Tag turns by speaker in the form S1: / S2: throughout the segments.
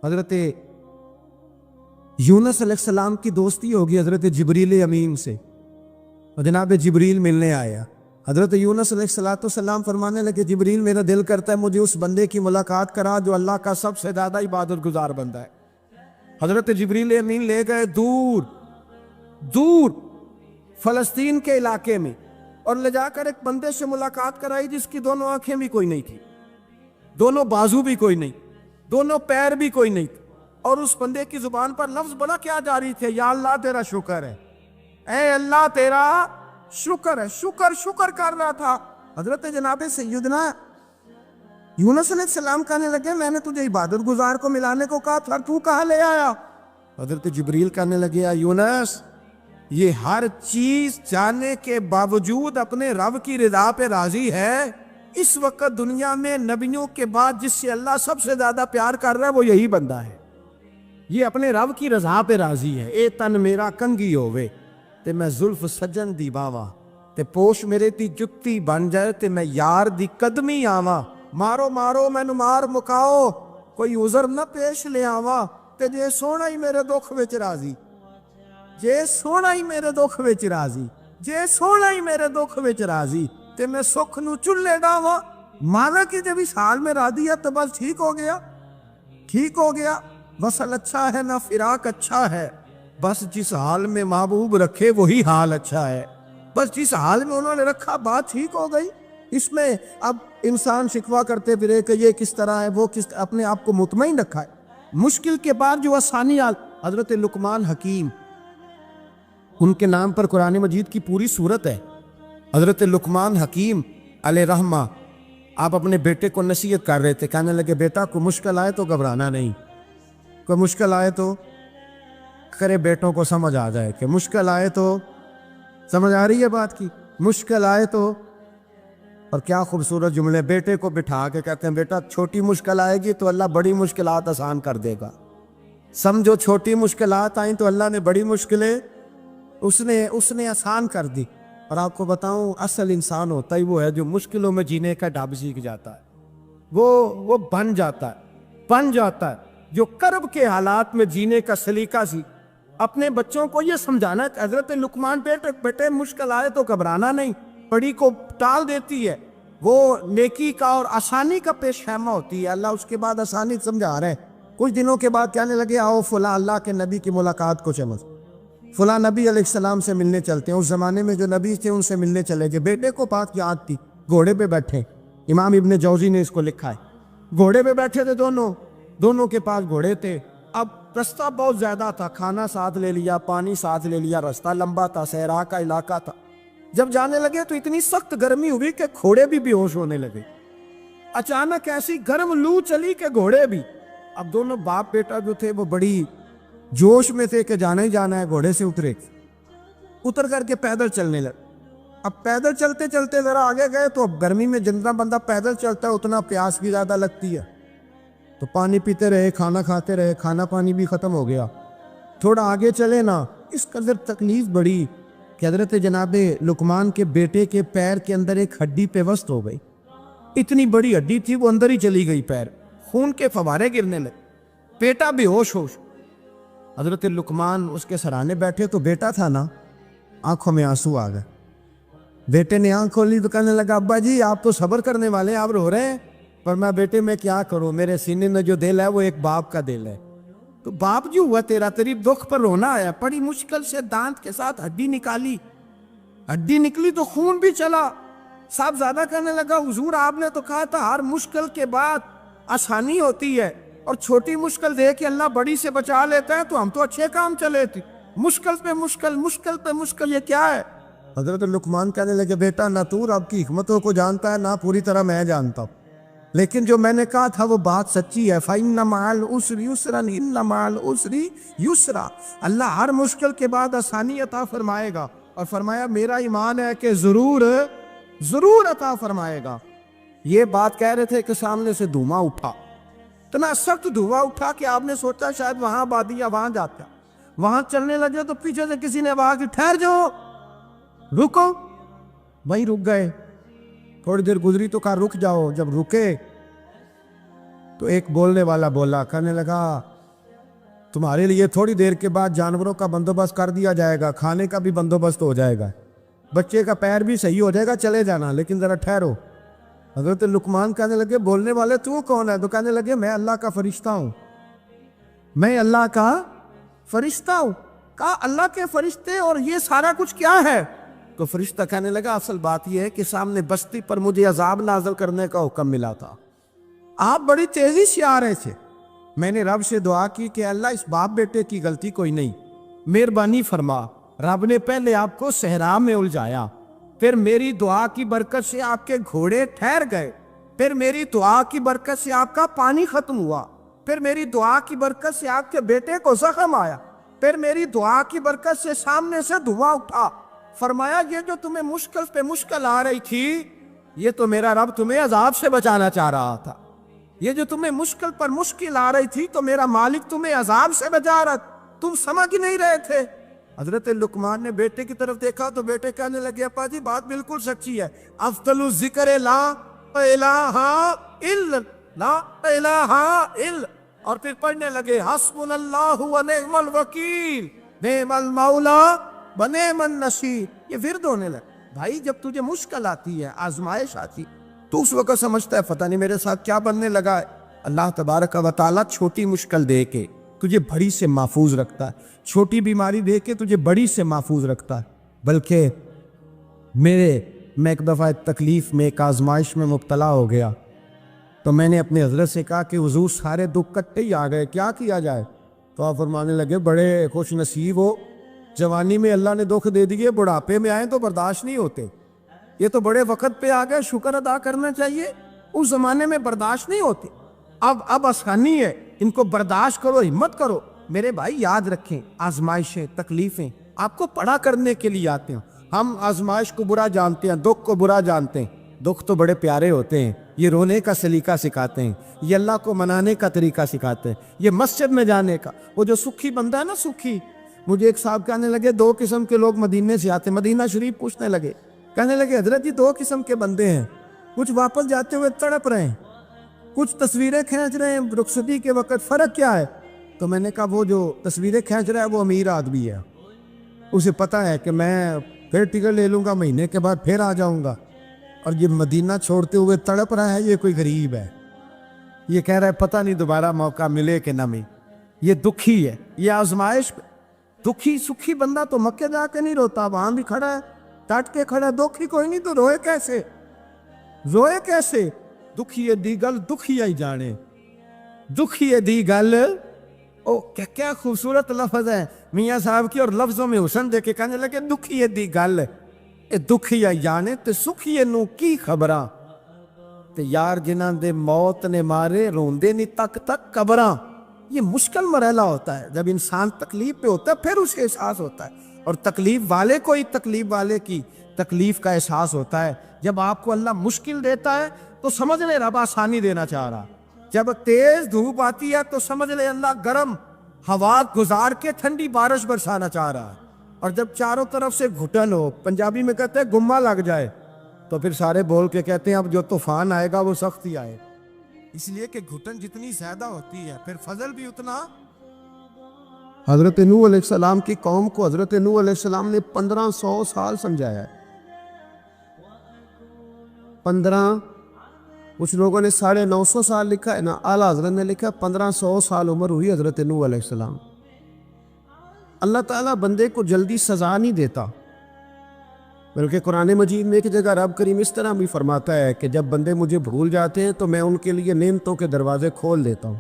S1: حضرت یونس علیہ السلام کی دوستی ہوگی حضرت جبریل امین سے، اور جناب جبریل ملنے آیا۔ حضرت یونس علیہ السلام فرمانے لگے جبریل میرا دل کرتا ہے مجھے اس بندے کی ملاقات کرا جو اللہ کا سب سے زیادہ عبادت گزار بندہ ہے۔ حضرت جبریل امین لے گئے دور دور فلسطین کے علاقے میں، اور لے جا کر ایک بندے سے ملاقات کرائی جس کی دونوں آنکھیں بھی کوئی نہیں تھی، دونوں بازو بھی کوئی نہیں، دونوں پیر بھی کوئی نہیں، اور اس بندے کی زبان پر لفظ بڑا کیا جاری تھے، یا اللہ تیرا شکر ہے، اے اللہ تیرا شکر ہے، شکر شکر کر رہا تھا۔ حضرت جناب سیدنا یونس علیہ السلام کہنے لگے میں نے تجھے عبادت گزار کو ملانے کو کہا تھا، تو کہاں لے آیا؟ حضرت جبریل کہنے لگے یا یونس، یہ ہر چیز جاننے کے باوجود اپنے رب کی رضا پہ راضی ہے۔ اس وقت دنیا میں نبیوں کے بعد جس سے اللہ سب سے زیادہ پیار کر رہا ہے وہ یہی بندہ ہے، یہ اپنے رب کی رضا پہ راضی ہے۔ اے تن میرا کنگی ہووے تے میں زلف سجن دی باواں، تے پوش میرے دی جتی بن جائے تے میں یار دی قدمی آواں، مارو مارو مینو مار مکاؤ کوئی عذر نہ پیش لے آواں، تے جے سونا ہی میرے دکھ وچ راضی، جے سونا ہی میرے دکھ وچ راضی، جے سونا ہی میرے دکھ وچ راضی، تے میں سکھ نو چلے ڈاواں۔ مانا کہ جب اس حال میں راضی ہے تو بس ٹھیک ہو گیا، ٹھیک ہو گیا، وصل اچھا ہے نہ فراق اچھا ہے، بس جس حال میں محبوب رکھے وہی حال اچھا ہے، بس جس حال میں انہوں نے رکھا بات ٹھیک ہو گئی۔ اس میں اب انسان شکوہ کرتے پھرے کہ یہ کس طرح ہے وہ کس، اپنے آپ کو مطمئن رکھا ہے۔ مشکل کے بعد جو آسانی حضرت لقمان حکیم، ان کے نام پر قرآن مجید کی پوری سورت ہے۔ حضرت لقمان حکیم علیہ رحمہ آپ اپنے بیٹے کو نصیحت کر رہے تھے، کہنے لگے بیٹا کوئی مشکل آئے تو گھبرانا نہیں، کوئی مشکل آئے تو کرے بیٹوں کو سمجھ آ جائے کہ مشکل آئے تو، سمجھ آ رہی ہے بات کی، مشکل آئے تو، اور کیا خوبصورت جملے، بیٹے کو بٹھا کے کہتے ہیں بیٹا چھوٹی مشکل آئے گی تو اللہ بڑی مشکلات آسان کر دے گا، سمجھو چھوٹی مشکلات آئیں تو اللہ نے بڑی مشکلیں اس نے آسان کر دی۔ اور آپ کو بتاؤں اصل انسان ہوتا ہی وہ ہے جو مشکلوں میں جینے کا ڈھب سیکھ جاتا ہے، وہ بن جاتا ہے جو کرب کے حالات میں جینے کا سلیقہ سی۔ اپنے بچوں کو یہ سمجھانا کہ حضرت لقمان بیٹے مشکل آئے تو گھبرانا نہیں، بڑی کو ٹال دیتی ہے، وہ نیکی کا اور آسانی کا پیش خیمہ ہوتی ہے۔ اللہ اس کے بعد آسانی سمجھا رہے ہیں۔ کچھ دنوں کے بعد کہنے لگے آؤ فلاں اللہ کے نبی کی ملاقات کو چمچ، فلاں نبی علیہ السلام سے ملنے چلتے ہیں۔ اس زمانے میں جو نبی تھے ان سے ملنے چلے گئے، بیٹے کو بات یاد تھی، گھوڑے پہ بیٹھے، امام ابن جوزی نے اس کو لکھا ہے، گھوڑے پہ بیٹھے تھے دونوں کے پاس گھوڑے تھے۔ اب رستہ بہت زیادہ تھا، کھانا ساتھ لے لیا، پانی ساتھ لے لیا، رستہ لمبا تھا، صحرا کا علاقہ تھا۔ جب جانے لگے تو اتنی سخت گرمی ہوئی کہ گھوڑے بھی بے ہوش ہونے لگے، اچانک ایسی گرم لو چلی کہ گھوڑے بھی۔ اب دونوں باپ بیٹا جو تھے وہ بڑی جوش میں تھے کہ جانا ہی جانا ہے، گھوڑے سے اتر کر کے پیدل چلنے لگے۔ اب پیدل چلتے چلتے ذرا آگے گئے تو اب گرمی میں جتنا بندہ پیدل چلتا ہے اتنا پیاس بھی زیادہ لگتی ہے، تو پانی پیتے رہے، کھانا کھاتے رہے، کھانا پانی بھی ختم ہو گیا۔ تھوڑا آگے چلے نا، اس قدر تکلیف بڑی کہ حضرت جناب لقمان کے بیٹے کے پیر کے اندر ایک ہڈی پیوست ہو گئی، اتنی بڑی ہڈی تھی وہ اندر ہی چلی گئی، پیر خون کے فوارے گرنے لگے، بیٹا بے ہوش ہوش۔ حضرت لقمان اس کے سرانے بیٹھے تو بیٹا تھا نا، آنکھوں میں آنسو آ گئے۔ بیٹے نے آنکھ کھولی تو کہنے لگا ابا جی آپ تو صبر کرنے والے ہیں، آپ رو رہے ہیں۔ پر میں بیٹے میں کیا کروں، میرے سینے میں جو دل ہے وہ ایک باپ کا دل ہے، تو باپ جو ہوا تیرا تیری دکھ پر رونا آیا۔ بڑی مشکل سے دانت کے ساتھ ہڈی نکالی، ہڈی نکلی تو خون بھی چلا۔ صاحب زیادہ کہنے لگا حضور آپ نے تو کہا تھا ہر مشکل کے بعد آسانی ہوتی ہے، اور چھوٹی مشکل دے کے اللہ بڑی سے بچا لیتا ہے، تو ہم تو اچھے کام چلے تھے، مشکل پہ مشکل، مشکل پہ مشکل، یہ کیا ہے؟ حضرت لقمان کہنے لگے بیٹا نہ تو رب کی حکمتوں کو جانتا ہے نہ پوری طرح میں جانتا ہوں، لیکن جو میں نے کہا تھا وہ بات سچی ہے۔ فَإِنَّ مَعَ الْعُسْرِ يُسْرًا إِنَّ مَعَ الْعُسْرِ يُسْرًا، اللہ ہر مشکل کے بعد آسانی عطا فرمائے گا، اور فرمایا میرا ایمان ہے کہ ضرور عطا فرمائے گا۔ یہ بات کہہ رہے تھے کہ سامنے سے دھواں اٹھا، اتنا سخت دھواں اٹھا کہ آپ نے سوچا شاید وہاں آبادی ہے، وہاں جاتا، وہاں چلنے لگے تو پیچھے سے کسی نے آواز دی ٹھہر جاؤ، رکو، وہیں رک گئے۔ تھوڑی دیر گزری تو کہا رک جاؤ، جب رکے تو ایک بولنے والا بولا، کہنے لگا تمہارے لیے تھوڑی دیر کے بعد جانوروں کا بندوبست کر دیا جائے گا، کھانے کا بھی بندوبست ہو جائے گا، بچے کا پیر بھی صحیح ہو جائے گا، چلے جانا، لیکن ذرا ٹھہرو۔ حضرت لقمان کہنے لگے بولنے والے تو کون ہے؟ تو کہنے لگے میں اللہ کا فرشتہ ہوں، میں اللہ کا فرشتہ ہوں۔ کہا اللہ کے فرشتے اور یہ سارا کچھ کیا ہے؟ تو فرشتہ کہنے لگا اصل بات یہ ہے کہ سامنے بستی پر مجھے عذاب نازل کرنے کا حکم ملا تھا، آپ بڑی تیزی سے آ رہے تھے، میں نے رب سے دعا کی کہ اللہ اس باپ بیٹے کی غلطی کوئی نہیں، مہربانی فرما۔ رب نے پہلے آپ کو صحرا میں الجھایا، پھر میری دعا کی برکت سے آپ کے گھوڑے ٹھہر گئے، پھر میری دعا کی برکت سے آپ کا پانی ختم ہوا، پھر میری دعا کی برکت سے آپ کے بیٹے کو زخم آیا، پھر میری دعا کی برکت سے سامنے سے دھواں اٹھا۔ فرمایا یہ جو تمہیں مشکل پہ مشکل آ رہی تھی، یہ تو میرا رب تمہیں عذاب سے بچانا چاہ رہا تھا، یہ جو تمہیں مشکل پر مشکل آ رہی تھی تو میرا مالک تمہیں عذاب سے بچا رہا، تم سمجھ نہیں رہے تھے۔ حضرت لقمان نے بیٹے کی طرف دیکھا تو بیٹے کہنے لگے ابا جی بات بالکل سچی ہے، افضل الذکر لا الہ الا لا الہ الا، اور پھر پڑھنے لگے حسبنا اللہ و نعم الوکیل نعم المولا و نعم النصیر۔ یہ ورد ہونے لگا۔ بھائی جب تجھے مشکل آتی ہے، آزمائش آتی، تو اس وقت سمجھتا ہے پتہ نہیں میرے ساتھ کیا بننے لگا ہے۔ اللہ تبارک و تعالیٰ چھوٹی مشکل دے کے تجھے بڑی سے محفوظ رکھتا ہے، چھوٹی بیماری دے کے تجھے بڑی سے محفوظ رکھتا ہے۔ بلکہ میں ایک دفعہ تکلیف میں ایک آزمائش میں مبتلا ہو گیا، تو میں نے اپنے حضرت سے کہا کہ حضور سارے دکھ کٹے ہی آ گئے، کیا کیا جائے؟ تو آپ فرمانے لگے بڑے خوش نصیب ہو، جوانی میں اللہ نے دکھ دے دیے، بڑھاپے میں آئے تو برداشت نہیں ہوتے، یہ تو بڑے وقت پہ آ گئے، شکر ادا کرنا چاہیے، اس زمانے میں برداشت نہیں ہوتے، اب آسانی ہے، ان کو برداشت کرو، ہمت کرو۔ میرے بھائی یاد رکھیں، آزمائشیں تکلیفیں آپ کو پڑھا کرنے کے لیے آتے ہیں۔ ہم آزمائش کو برا جانتے ہیں، دکھ کو برا جانتے ہیں، دکھ تو بڑے پیارے ہوتے ہیں، یہ رونے کا سلیقہ سکھاتے ہیں، یہ اللہ کو منانے کا طریقہ سکھاتے ہیں، یہ مسجد میں جانے کا۔ وہ جو سکھی بندہ ہے نا، سکھی، مجھے ایک صاحب کہنے لگے دو قسم کے لوگ مدینے سے آتے، مدینہ شریف پوچھنے لگے، کہنے لگے حضرت جی دو قسم کے بندے ہیں، کچھ واپس جاتے ہوئے تڑپ رہے ہیں، کچھ تصویریں کھینچ رہے ہیں رخصتی کے وقت، فرق کیا ہے؟ تو میں نے کہا وہ جو تصویریں کھینچ رہا ہے وہ امیر آدمی ہے، اسے پتہ ہے کہ میں پھر ٹکٹ لے لوں گا، مہینے کے بعد پھر آ جاؤں گا، اور یہ مدینہ چھوڑتے ہوئے تڑپ رہا ہے، یہ کوئی غریب ہے، یہ کہہ رہا ہے پتہ نہیں دوبارہ موقع ملے کہ نہ ملے، یہ دکھی ہے، یہ آزمائش۔ دکھی سکھی بندہ تو مکے جا کے نہیں روتا، وہاں بھی کھڑا ہے، ڈٹ کے کھڑا ہے، دکھی کوئی نہیں تو روئے کیسے؟ روئے کیسے؟ دکھی دی گل دکھی ہی جانے، دکھی دی گل، او کیا خوبصورت لفظ ہے میاں صاحب کی، اور لفظوں میں حسن دے کے کہنے لگے دکھی دی گل اے دکھی ہی جانے تے سکھی نو کی خبراں، تے یار جنہاں دے موت نے مارے روندے نہیں تک تک قبراں۔ یہ مشکل مرحلہ ہوتا ہے، جب انسان تکلیف پہ ہوتا ہے پھر اسے احساس ہوتا ہے، اور تکلیف والے کو ہی تکلیف والے کی تکلیف کا احساس ہوتا ہے۔ جب آپ کو اللہ مشکل دیتا ہے تو سمجھ لے رب آسانی دینا چاہ رہا، جب تیز دھوپ آتی ہے تو سمجھ لے اللہ گرم ہوا گزار کے ٹھنڈی بارش برسانا چاہ رہا ہے، اور جب چاروں طرف سے گھٹن ہو، پنجابی میں کہتے ہیں گمہ لگ جائے، تو پھر سارے بول کے کہتے ہیں اب جو طوفان آئے گا وہ سخت ہی آئے، اس لیے کہ گھٹن جتنی زیادہ ہوتی ہے پھر فضل بھی اتنا۔ حضرت نوح علیہ السلام کی قوم کو حضرت نوح علیہ السلام نے 1500 سال سمجھایا ہے، 15، کچھ لوگوں نے 950 سال لکھا ہے نا، اعلیٰ حضرت نے لکھا 1500 سال عمر ہوئی حضرت نوح علیہ السلام۔ اللہ تعالیٰ بندے کو جلدی سزا نہیں دیتا، بلکہ قرآن مجید میں ایک جگہ رب کریم اس طرح بھی فرماتا ہے کہ جب بندے مجھے بھول جاتے ہیں تو میں ان کے لیے نعمتوں کے دروازے کھول دیتا ہوں۔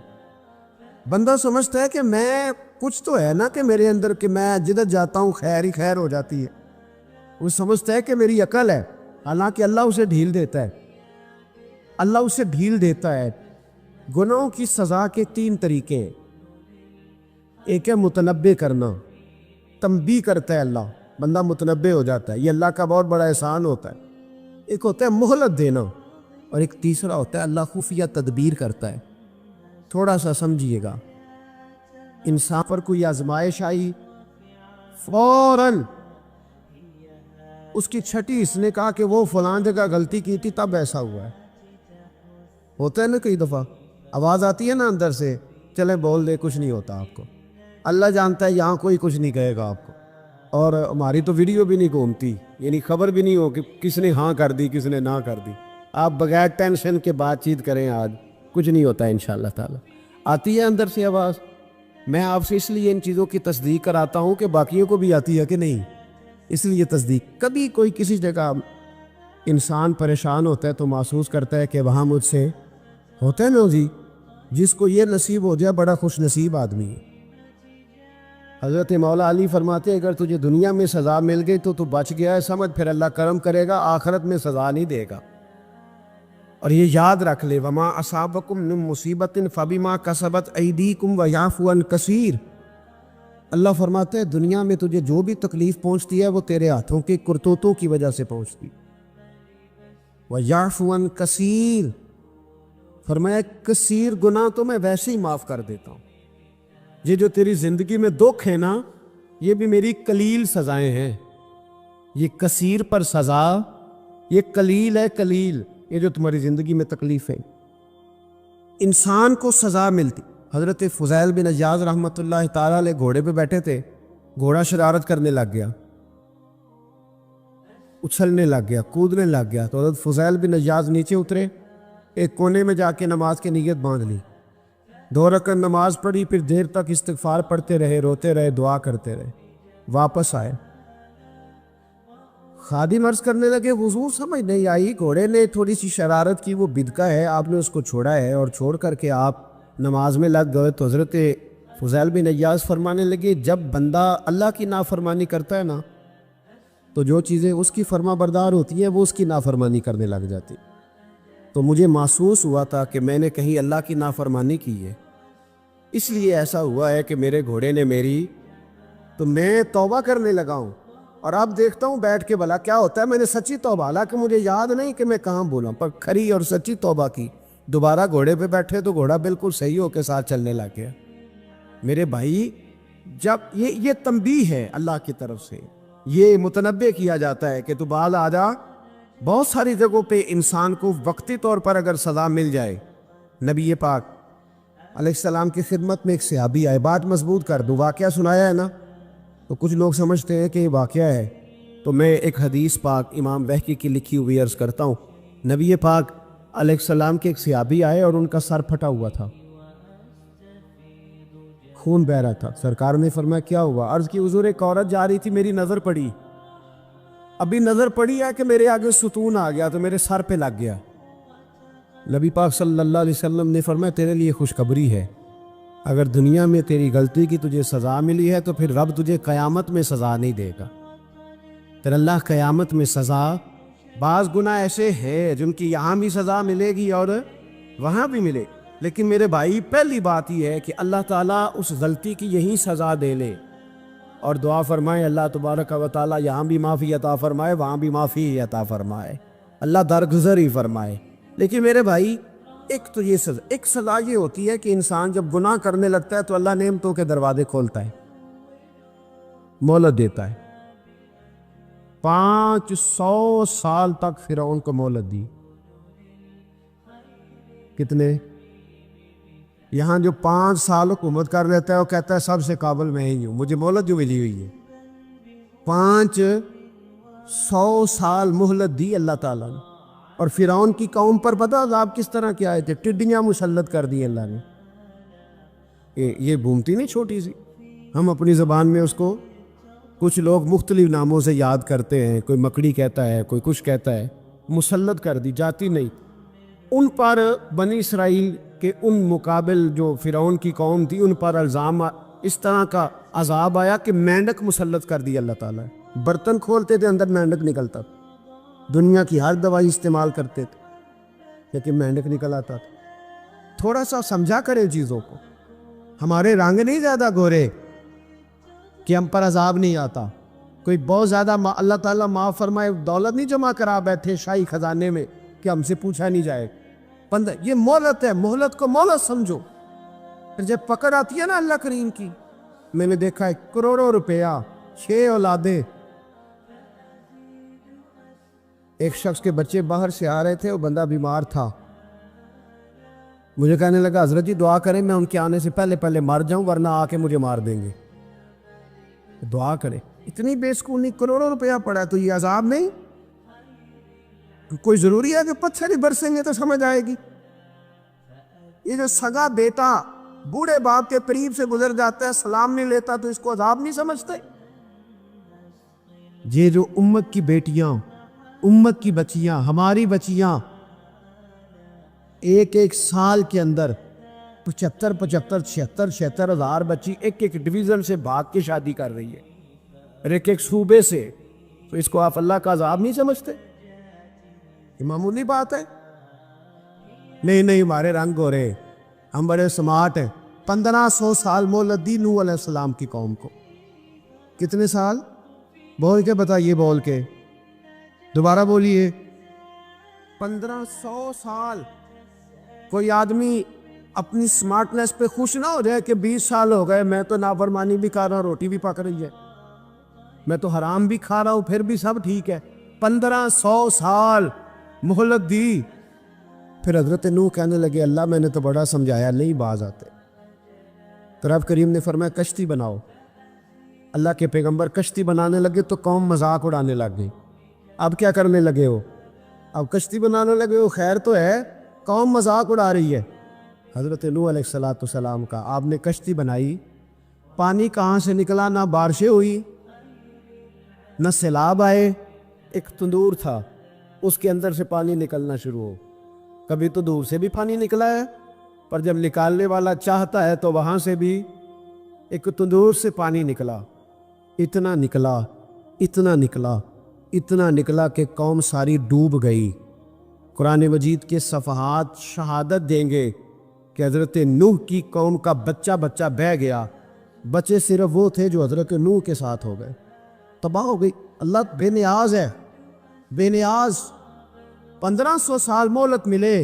S1: بندہ سمجھتا ہے کہ میں کچھ تو ہے نا کہ میرے اندر، کہ میں جدھر جاتا ہوں خیر ہی خیر ہو جاتی ہے، وہ سمجھتا ہے کہ میری عقل ہے، حالانکہ اللہ اسے ڈھیل دیتا ہے، اللہ اسے ڈھیل دیتا ہے۔ گناہوں کی سزا کے 3 طریقے، ایک ہے متنبع کرنا، تنبیہ کرتا ہے اللہ، بندہ متنبع ہو جاتا ہے، یہ اللہ کا بہت بڑا احسان ہوتا ہے۔ ایک ہوتا ہے مہلت دینا، اور ایک تیسرا ہوتا ہے اللہ خفیہ تدبیر کرتا ہے۔ تھوڑا سا سمجھیے گا، انسان پر کوئی آزمائش آئی، فوراً اس کی چھٹی اس نے کہا کہ وہ فلاں جگہ غلطی کی تھی تب ایسا ہوا ہے، ہوتا ہے نا کئی دفعہ، آواز آتی ہے نا اندر سے، چلے بول دے، کچھ نہیں ہوتا آپ کو، اللہ جانتا ہے یہاں کوئی کچھ نہیں کہے گا آپ کو، اور ہماری تو ویڈیو بھی نہیں گھومتی، یعنی خبر بھی نہیں ہو کہ کس نے ہاں کر دی کس نے نہ کر دی، آپ بغیر ٹینشن کے بات چیت کریں، آج کچھ نہیں ہوتا ہے انشاءاللہ تعالی۔ آتی ہے اندر سے آواز، میں آپ سے اس لیے ان چیزوں کی تصدیق کراتا ہوں کہ باقیوں کو بھی آتی ہے کہ نہیں، اس لیے تصدیق۔ کبھی کوئی کسی جگہ انسان پریشان ہوتا ہے تو محسوس کرتا ہے کہ وہاں مجھ سے ہوتا ہے نا جی، جس کو یہ نصیب ہو جائے بڑا خوش نصیب آدمی ہے۔ حضرت مولا علی فرماتے ہیں اگر تجھے دنیا میں سزا مل گئی تو بچ گیا ہے، سمجھ پھر اللہ کرم کرے گا، آخرت میں سزا نہیں دے گا۔ اور یہ یاد رکھ لے، وما اصابکم من مصیبت فبما کسبت ایدیکم ویعفو عن کثیر۔ اللہ فرماتے ہیں دنیا میں تجھے جو بھی تکلیف پہنچتی ہے وہ تیرے ہاتھوں کے کرتوتوں کی وجہ سے پہنچتی، ویعفو عن کثیر، فرمایا کثیر گناہ تو میں ویسے ہی معاف کر دیتا ہوں، یہ جو تیری زندگی میں دکھ ہے نا یہ بھی میری قلیل سزائیں ہیں، یہ کثیر پر سزا، یہ قلیل ہے، قلیل یہ جو تمہاری زندگی میں تکلیف ہے۔ انسان کو سزا ملتی، حضرت فضیل بن عیاض رحمۃ اللہ تعالی علیہ گھوڑے پہ بیٹھے تھے، گھوڑا شرارت کرنے لگ گیا، اچھلنے لگ گیا، کودنے لگ گیا، تو حضرت فضیل بن عیاض نیچے اترے، ایک کونے میں جا کے نماز کی نیت باندھ لی، 2 رکعت نماز پڑھی، پھر دیر تک استغفار پڑھتے رہے، روتے رہے، دعا کرتے رہے، واپس آئے، خادم عرض کرنے لگے حضور سمجھ نہیں آئی، گھوڑے نے تھوڑی سی شرارت کی، وہ بدکا ہے، آپ نے اس کو چھوڑا ہے اور چھوڑ کر کے آپ نماز میں لگ گئے۔ تو حضرت فضیل بن عیاض فرمانے لگے جب بندہ اللہ کی نافرمانی کرتا ہے نا تو جو چیزیں اس کی فرما بردار ہوتی ہیں وہ اس کی نافرمانی کرنے لگ جاتی، تو مجھے محسوس ہوا تھا کہ میں نے کہیں اللہ کی نافرمانی کی ہے، اس لیے ایسا ہوا ہے کہ میرے گھوڑے نے میری، تو میں توبہ کرنے لگا ہوں، اور اب دیکھتا ہوں بیٹھ کے بھلا کیا ہوتا ہے، میں نے سچی توبہ، حالانکہ مجھے یاد نہیں کہ میں کہاں بولا، پر کھری اور سچی توبہ کی، دوبارہ گھوڑے پہ بیٹھے تو گھوڑا بالکل صحیح ہو کے ساتھ چلنے لگ گیا۔ میرے بھائی جب یہ تنبیہ ہے اللہ کی طرف سے، یہ متنبہ کیا جاتا ہے کہ تو بعد آ جا، بہت ساری جگہوں پہ انسان کو وقتی طور پر اگر سزا مل جائے، نبی پاک علیہ السلام کی خدمت میں ایک صحابی آئے، بات مضبوط کر دوں، واقعہ سنایا ہے نا، تو کچھ لوگ سمجھتے ہیں کہ یہ واقعہ ہے، تو میں ایک حدیث پاک امام بہقی کی لکھی ہوئی عرض کرتا ہوں۔ نبی پاک علیہ السلام کے ایک صحابی آئے اور ان کا سر پھٹا ہوا تھا، خون بہ رہا تھا، سرکار نے فرمایا کیا ہوا؟ عرض کی حضور ایک عورت جا رہی تھی، میری نظر پڑی، ابھی نظر پڑی ہے کہ میرے آگے ستون آ گیا تو میرے سر پہ لگ گیا۔ نبی پاک صلی اللہ علیہ وسلم نے فرمایا تیرے لیے خوشخبری ہے، اگر دنیا میں تیری غلطی کی تجھے سزا ملی ہے تو پھر رب تجھے قیامت میں سزا نہیں دے گا، پھر اللہ قیامت میں سزا، بعض گناہ ایسے ہیں جن کی یہاں بھی سزا ملے گی اور وہاں بھی ملے، لیکن میرے بھائی پہلی بات یہ ہے کہ اللہ تعالیٰ اس غلطی کی یہی سزا دے لے، اور دعا فرمائے اللہ تبارک و تعالیٰ یہاں بھی معافی عطا فرمائے، وہاں بھی معافی عطا فرمائے، اللہ درگزر ہی فرمائے۔ لیکن میرے بھائی ایک تو یہ سزا، ایک سزا یہ ہوتی ہے کہ انسان جب گناہ کرنے لگتا ہے تو اللہ نعمتوں کے دروازے کھولتا ہے، مہلت دیتا ہے، 500 سال تک فرعون کو مہلت دی، کتنے؟ یہاں جو 5 سال حکومت کر لیتا ہے وہ کہتا ہے سب سے قابل میں ہی ہوں، مجھے مہلت جو ملی ہوئی ہے، 500 سال مہلت دی اللہ تعالیٰ نے، اور فرعون کی قوم پر پتہ عذاب کس طرح کے آئے تھے؟ ٹڈیاں مسلط کر دی اللہ نے، یہ بھومتی نہیں چھوٹی سی، ہم اپنی زبان میں اس کو کچھ لوگ مختلف ناموں سے یاد کرتے ہیں، کوئی مکڑی کہتا ہے، کوئی کچھ کہتا ہے، مسلط کر دی، جاتی نہیں، ان پر بنی اسرائیل کے ان مقابل جو فرعون کی قوم تھی ان پر الزام اس طرح کا عذاب آیا کہ مینڈک مسلط کر دی اللہ تعالیٰ، برتن کھولتے تھے اندر مینڈک نکلتا تھا، دنیا کی ہر دوائی استعمال کرتے تھے لیکن مینڈک نکل آتا تھا۔ تھوڑا سا سمجھا کریں چیزوں کو، ہمارے رنگ نہیں زیادہ گورے کہ ہم پر عذاب نہیں آتا، کوئی بہت زیادہ اللہ تعالیٰ معاف فرمائے دولت نہیں جمع کرا بیٹھے شاہی خزانے میں کہ ہم سے پوچھا نہیں جائے، بندہ یہ مہلت ہے، مہلت کو مہلت سمجھو، پھر جب پکڑ آتی ہے نا اللہ کریم کی، میں نے دیکھا ہے کروڑوں روپیہ، 6 اولادیں، ایک شخص کے بچے باہر سے آ رہے تھے، وہ بندہ بیمار تھا، مجھے کہنے لگا حضرت جی دعا کریں میں ان کے آنے سے پہلے پہلے مر جاؤں ورنہ آ کے مجھے مار دیں گے. دعا کریں. اتنی بے سکونی، کروڑوں روپیہ پڑا ہے تو یہ عذاب نہیں؟ کوئی ضروری ہے کہ پتھر ہی برسیں گے تو سمجھ آئے گی؟ یہ جو سگا بیٹا بوڑھے باپ کے قریب سے گزر جاتا ہے سلام نہیں لیتا تو اس کو عذاب نہیں سمجھتے؟ یہ جو امت کی بیٹیاں، امت کی بچیاں، ہماری بچیاں ایک سال کے اندر 75,000 ہزار بچی ایک ڈویژن سے بھاگ کے شادی کر رہی ہے اور ایک صوبے سے، تو اس کو آپ اللہ کا عذاب نہیں سمجھتے؟ یہ معمولی بات ہے. نہیں ہمارے رنگ ہو رہے، ہم بڑے سمارٹ ہیں. 1500 سال مہلت دی نوح علیہ السلام کی قوم کو. کتنے سال؟ بول کے بتائیے، بول کے دوبارہ بولیے. 1500 سال. کوئی آدمی اپنی سمارٹنس پہ خوش نہ ہو جائے کہ 20 سال ہو گئے میں تو نافرمانی بھی کھا رہا ہوں، روٹی بھی پک رہی ہے، میں تو حرام بھی کھا رہا ہوں پھر بھی سب ٹھیک ہے. 1500 سال مہلت دی. پھر حضرت نوح کہنے لگے اللہ میں نے تو بڑا سمجھایا نہیں باز آتے. تو رب کریم نے فرمایا کشتی بناؤ. اللہ کے پیغمبر کشتی بنانے لگے تو قوم مذاق اڑانے لگ گئی. اب کیا کرنے لگے ہو؟ اب کشتی بنانے لگے ہو، خیر تو ہے، قوم مذاق اڑا رہی ہے. حضرت نوح علیہ السلام کا آپ نے کشتی بنائی، پانی کہاں سے نکلا؟ نہ بارشیں ہوئی نہ سیلاب آئے. ایک تندور تھا اس کے اندر سے پانی نکلنا شروع ہو. کبھی تو دور سے بھی پانی نکلا ہے، پر جب نکالنے والا چاہتا ہے تو وہاں سے بھی ایک تندور سے پانی نکلا. اتنا نکلا اتنا نکلا اتنا نکلا کہ قوم ساری ڈوب گئی. قرآن مجید کے صفحات شہادت دیں گے کہ حضرت نوح کی قوم کا بچہ بہ گیا. بچے صرف وہ تھے جو حضرت نوح کے ساتھ ہو گئے، تباہ ہو گئی. اللہ بے نیاز ہے، بے نیاز. 1500 سال مہلت ملے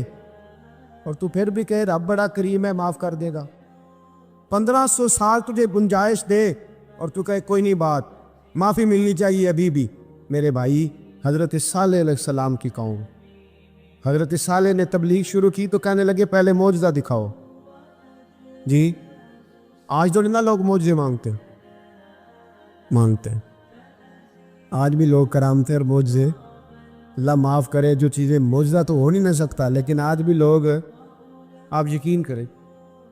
S1: اور تو پھر بھی کہے رب بڑا کریم ہے معاف کر دے گا. 1500 سال تجھے گنجائش دے اور تو کہے کوئی نہیں بات معافی ملنی چاہیے ابھی بھی. میرے بھائی حضرت صالح علیہ السلام کی قوم، حضرت صالح نے تبلیغ شروع کی تو کہنے لگے پہلے معجزہ دکھاؤ. جی آج تو نہ لوگ معجزے مانگتے ہیں. آج بھی لوگ کرامتیں اور معجزے، اللہ معاف کرے، جو چیزیں معجزہ تو ہو نہیں سکتا لیکن آج بھی لوگ، آپ یقین کریں،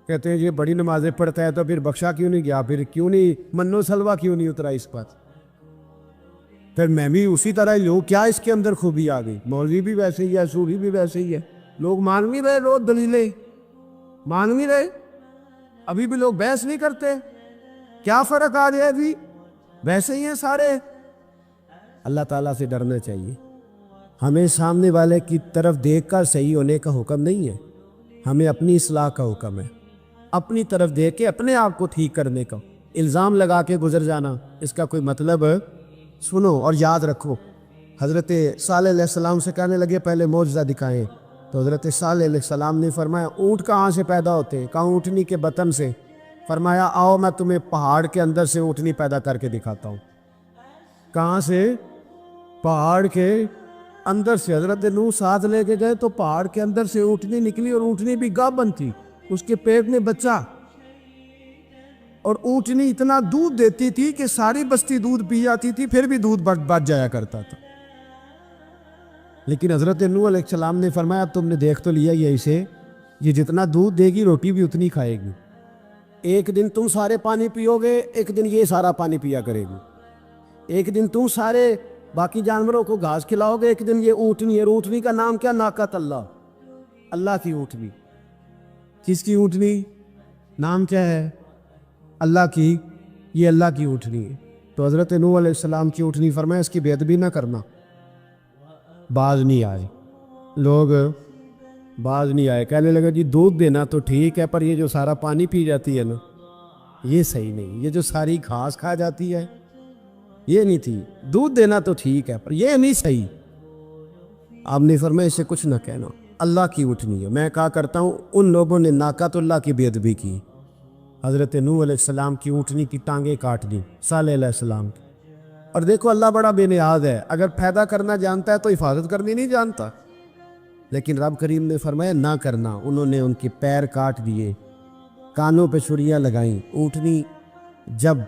S1: کہتے ہیں یہ بڑی نمازیں پڑھتا ہے تو پھر بخشا کیوں نہیں گیا، پھر کیوں نہیں منو سلوا کیوں نہیں اترا اس پر، پھر میں بھی اسی طرح ہی لوں، کیا اس کے اندر خوبی آ گئی؟ مولوی بھی ویسے ہی ہے، صوفی بھی ویسے ہی ہے. لوگ مان بھی رہے، روز دلیلیں مان بھی رہے، ابھی بھی لوگ بحث نہیں کرتے. کیا فرق آ گیا؟ ابھی ویسے ہی ہیں سارے. اللہ تعالیٰ سے ڈرنا چاہیے. ہمیں سامنے والے کی طرف دیکھ کر صحیح ہونے کا حکم نہیں ہے، ہمیں اپنی اصلاح کا حکم ہے. اپنی طرف دیکھ کے اپنے آپ کو ٹھیک کرنے کا. الزام لگا کے گزر جانا اس کا کوئی مطلب؟ سنو اور یاد رکھو. حضرت صالح علیہ السلام سے کہنے لگے پہلے معجزہ دکھائیں تو حضرت صالح علیہ السلام نے فرمایا اونٹ کہاں سے پیدا ہوتے ہیں؟ کہاں اونٹنی کے بطن سے. فرمایا آؤ میں تمہیں پہاڑ کے اندر سے اونٹنی پیدا کر کے دکھاتا ہوں. کہاں سے؟ پہاڑ کے اندر سے. حضرت نوح ساتھ لے کے گئے تو پہاڑ کے اندر سے اونٹنی نکلی اور اونٹنی بھی گابن تھی، اس کے پیٹ میں بچہ، اور اونٹنی اتنا دودھ دیتی تھی کہ ساری بستی دودھ پی جاتی تھی پھر بھی دودھ بچ جایا کرتا تھا. لیکن حضرت نوح علیہ السلام نے فرمایا تم نے دیکھ تو لیا یہ اسے، یہ جتنا دودھ دے گی روٹی بھی اتنی کھائے گی. ایک دن تم سارے پانی پیو گے، ایک دن یہ سارا پانی پیا کرے گی. ایک دن تم سارے باقی جانوروں کو گھاس کھلاؤ گے، ایک دن یہ اونٹنی ہے. اونٹنی کا نام کیا؟ ناقۃ اللہ، اللہ کی اونٹنی. کس کی اونٹنی؟ نام کیا ہے؟ اللہ کی. یہ اللہ کی اونٹنی ہے. تو حضرت نوح علیہ السلام کی اونٹنی فرمایا اس کی بے ادبی نہ کرنا. باز نہیں آئے لوگ، باز نہیں آئے. کہنے لگا جی دودھ دینا تو ٹھیک ہے پر یہ جو سارا پانی پی جاتی ہے نا یہ صحیح نہیں. یہ جو ساری گھاس کھا جاتی ہے یہ نہیں تھی. دودھ دینا تو ٹھیک ہے پر یہ نہیں صحیح. آپ نے فرمایا اسے کچھ نہ کہنا، اللہ کی اونٹنی ہے. میں کہا کرتا ہوں ان لوگوں نے ناقۃ اللہ کی بے ادبی کی. حضرت نوح علیہ السلام کی اونٹنی کی ٹانگیں کاٹ دی صالح علیہ السلام کی. اور دیکھو اللہ بڑا بے نیاز ہے، اگر پیدا کرنا جانتا ہے تو حفاظت کرنی نہیں جانتا. لیکن رب کریم نے فرمایا نہ کرنا. انہوں نے ان کے پیر کاٹ دیے, کانوں پہ چھریاں لگائیں. اونٹنی جب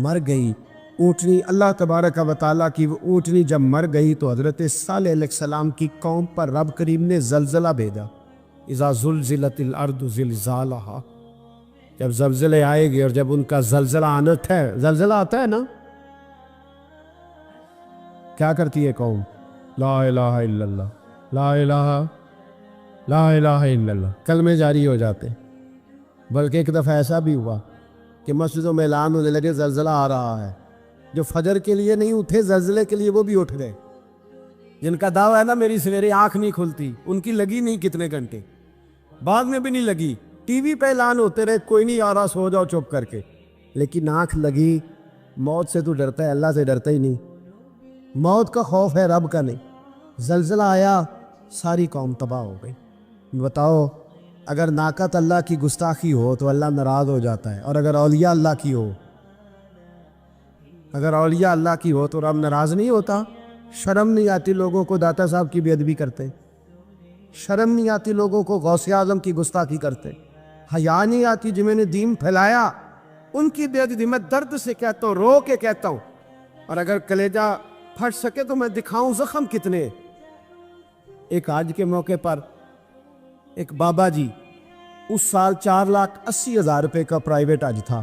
S1: مر گئی, اونٹنی اللہ تبارک و تعالیٰ کی وہ اونٹنی جب مر گئی تو حضرت صالح علیہ السلام کی قوم پر رب کریم نے زلزلہ بھیجا. اذا زلزلت الارض زلزالہا, جب زلزلے آئے گے اور جب ان کا زلزلہ آنا ہے, زلزلہ آتا ہے نا, کیا کرتی ہے قوم؟ لا الہ الا اللہ, لا الہ الا اللہ, کلمے جاری ہو جاتے. بلکہ ایک دفعہ ایسا بھی ہوا کہ مسجدوں میں اعلان ہونے لگے زلزلہ آ رہا ہے. جو فجر کے لیے نہیں اٹھے زلزلے کے لیے وہ بھی اٹھ گئے. جن کا دعویٰ ہے نا میری سویرے آنکھ نہیں کھلتی, ان کی لگی نہیں کتنے گھنٹے, بعد میں بھی نہیں لگی. ٹی وی پہ اعلان ہوتے رہے کوئی نہیں آ رہا, سو جاؤ چپ کر کے. لیکن آنکھ لگی. موت سے تو ڈرتا ہے, اللہ سے ڈرتا ہی نہیں. موت کا خوف ہے, رب کا نہیں. زلزلہ آیا, ساری قوم تباہ ہو گئی. بتاؤ, اگر ناقت اللہ کی گستاخی ہو تو اللہ ناراض ہو جاتا ہے, اور اگر اولیاء اللہ کی ہو, اگر اولیاء اللہ کی ہو تو رب ناراض نہیں ہوتا. شرم نہیں آتی لوگوں کو داتا صاحب کی بے ادبی کرتے, شرم نہیں آتی لوگوں کو غوث اعظم کی گستاخی کرتے, حیا نہیں آتی جنہوں نے دین پھیلایا ان کی بے ادبی. میں درد سے کہتا ہوں, رو کے کہتا ہوں, اور اگر کلیجہ پھٹ سکے تو میں دکھاؤں زخم کتنے. ایک حج کے موقع پر ایک بابا جی, اس سال 4,80,000 روپے کا پرائیویٹ حج تھا,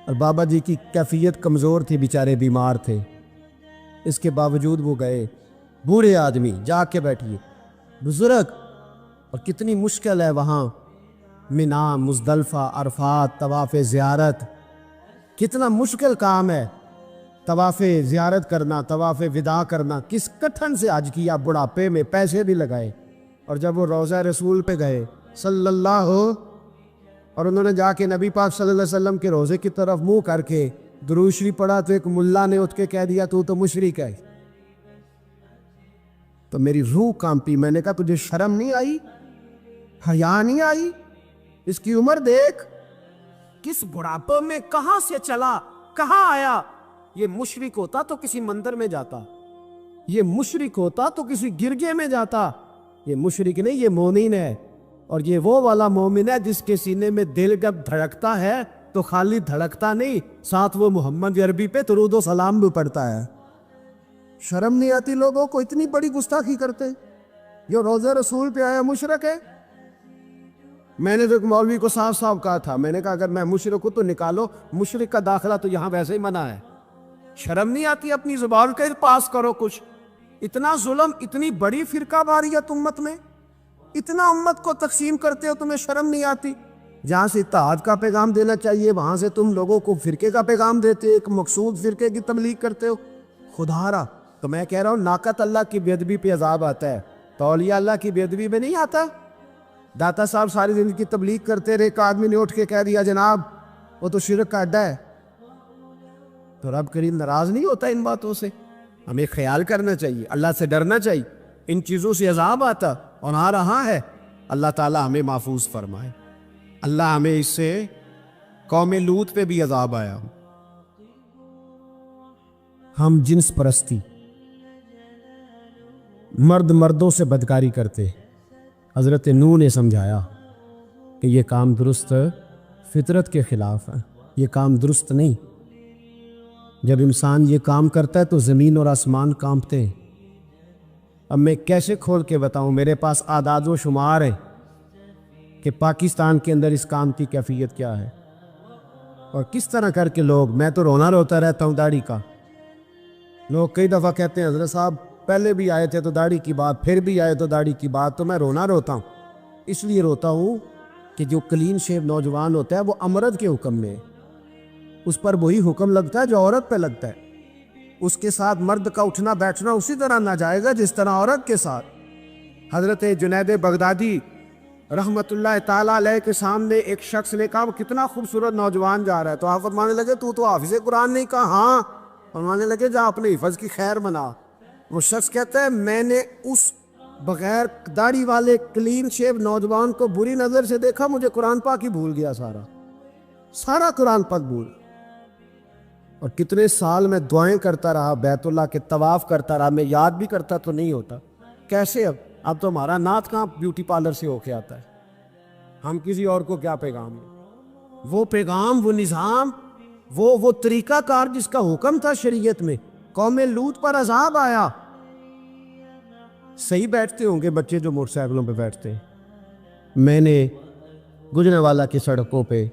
S1: اور بابا جی کی کیفیت کمزور تھی, بیچارے بیمار تھے. اس کے باوجود وہ گئے. بوڑھے آدمی, جا کے بیٹھیے, بزرگ, اور کتنی مشکل ہے وہاں منا, مزدلفہ, عرفات, طواف زیارت, کتنا مشکل کام ہے طواف زیارت کرنا, طواف وداع کرنا. کس کٹھن سے حج کیا, بڑھاپے میں پیسے بھی لگائے. اور جب وہ روضہ رسول پہ گئے صلی اللہ, اور انہوں نے جا کے نبی پاک صلی اللہ علیہ وسلم کے روضے کی طرف منہ کر کے درود شریف پڑھا تو ایک ملا نے اٹھ کے کہہ دیا تو مشرک ہے. تو میری روح کانپی. میں نے کہا تجھے شرم نہیں آئی, حیا نہیں آئی؟ اس کی عمر دیکھ, کس بڑھاپے میں کہاں سے چلا, کہاں آیا. یہ مشرک ہوتا تو کسی مندر میں جاتا, یہ مشرک ہوتا تو کسی گرجے میں جاتا. یہ مشرک نہیں, یہ مومن ہے. اور یہ وہ والا مومن ہے جس کے سینے میں دل جب دھڑکتا ہے تو خالی دھڑکتا نہیں, ساتھ وہ محمد عربی پہ درود و سلام بھی پڑھتا ہے. شرم نہیں آتی لوگوں کو, اتنی بڑی گستاخی کرتے. جو روضہ رسول پہ آیا مشرک ہے. میں نے تو ایک مولوی کو صاف صاف کہا تھا, میں نے کہا اگر میں مشرک ہوں تو نکالو, مشرک کا داخلہ تو یہاں ویسے ہی منع ہے. شرم نہیں آتی, اپنی زبان کے پاس کرو کچھ. اتنا ظلم, اتنی بڑی فرقہ واریت امت میں, اتنا امت کو تقسیم کرتے ہو, تمہیں شرم نہیں آتی؟ جہاں سے اتحاد کا پیغام دینا چاہیے وہاں سے تم لوگوں کو فرقے کا پیغام دیتے, ایک مقصود فرقے کی تبلیغ کرتے ہو. خدا را, تو میں کہہ رہا ہوں ناقت اللہ کی بے ادبی پہ عذاب آتا ہے, تو اولیاء اللہ کی بے ادبی پہ نہیں آتا. داتا صاحب ساری زندگی تبلیغ کرتے رہے, ایک آدمی نے اٹھ کے کہہ دیا جناب وہ تو شرک کا اڈا ہے, تو رب کریم ناراض نہیں ہوتا ان باتوں سے؟ ہمیں خیال کرنا چاہیے, اللہ سے ڈرنا چاہیے. ان چیزوں سے عذاب آتا اور آ رہا ہے. اللہ تعالیٰ ہمیں محفوظ فرمائے. اللہ ہمیں اس سے, قوم لوط پہ بھی عذاب آیا. ہم جنس پرستی, مرد مردوں سے بدکاری کرتے. حضرت نوح نے سمجھایا کہ یہ کام درست فطرت کے خلاف ہے, یہ کام درست نہیں. جب انسان یہ کام کرتا ہے تو زمین اور آسمان کانپتے ہیں. اب میں کیسے کھول کے بتاؤں, میرے پاس اعداد و شمار ہے کہ پاکستان کے اندر اس کام کی کیفیت کیا ہے, اور کس طرح کر کے لوگ, میں تو رونا روتا رہتا ہوں داڑھی کا. لوگ کئی دفعہ کہتے ہیں حضرت صاحب پہلے بھی آئے تھے تو داڑھی کی بات, پھر بھی آئے تو داڑھی کی بات. تو میں رونا روتا ہوں, اس لیے روتا ہوں کہ جو کلین شیو نوجوان ہوتا ہے وہ امرد کے حکم میں ہے, اس پر وہی حکم لگتا ہے جو عورت پہ لگتا ہے. اس کے ساتھ مرد کا اٹھنا بیٹھنا اسی طرح نہ جائے گا جس طرح عورت کے ساتھ. حضرت جنید بغدادی رحمت اللہ تعالیٰ علیہ کے سامنے ایک شخص نے کہا وہ کتنا خوبصورت نوجوان جا رہا ہے, تو آپ فرمانے لگے تو حافظ قرآن نہیں؟ کہا ہاں. فرمانے لگے جا اپنے حفظ کی خیر بنا. وہ شخص کہتا ہے میں نے اس بغیر داڑھی والے کلین شیو نوجوان کو بری نظر سے دیکھا, مجھے قرآن پاک ہی بھول گیا, سارا قرآن پاک بھول. اور کتنے سال میں دعائیں کرتا رہا, بیت اللہ کے طواف کرتا رہا, میں یاد بھی کرتا تو نہیں ہوتا. کیسے اب
S2: اب تو ہمارا نعت کہاں بیوٹی پارلر سے ہو کے آتا ہے، ہم کسی اور کو کیا پیغام دیں؟ وہ پیغام، وہ نظام، وہ طریقہ کار جس کا حکم تھا شریعت میں، قوم لوط پر عذاب آیا۔ صحیح بیٹھتے ہوں گے بچے جو موٹر سائیکلوں پہ بیٹھتے ہیں، میں نے گجرانوالہ کی سڑکوں پہ